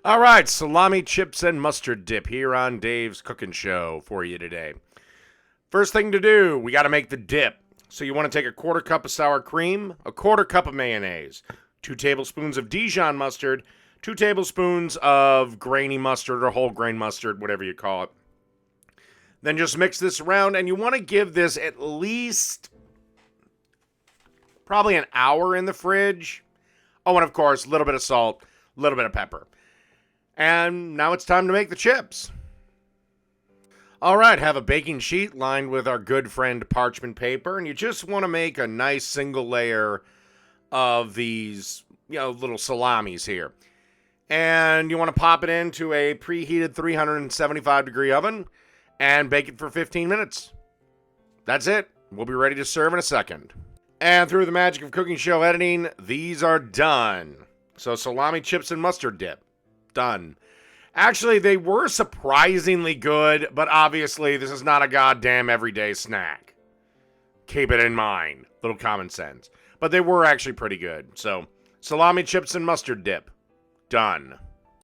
All right, salami, chips, and mustard dip here on Dave's Cooking Show for you today. First thing to do, we got to make the dip. So you want to take a quarter cup of sour cream, a quarter cup of mayonnaise, 2 tablespoons of Dijon mustard, 2 tablespoons of grainy mustard or whole grain mustard, whatever you call it. Then just mix this around, and you want to give this at least probably an hour in the fridge. Oh, and of course, a little bit of salt, a little bit of pepper. And now it's time to make the chips. All right, have a baking sheet lined with our good friend parchment paper, and you just want to make a nice single layer of these, little salamis here. And you want to pop it into a preheated 375-degree oven and bake it for 15 minutes. That's it. We'll be ready to serve in a second. And through the magic of cooking show editing, these are done. So salami, chips, and mustard dip. Done. Actually, they were surprisingly good, but obviously this is not a goddamn everyday snack. Keep it in mind. Little common sense. But they were actually pretty good. So, salami, chips, and mustard dip. Done.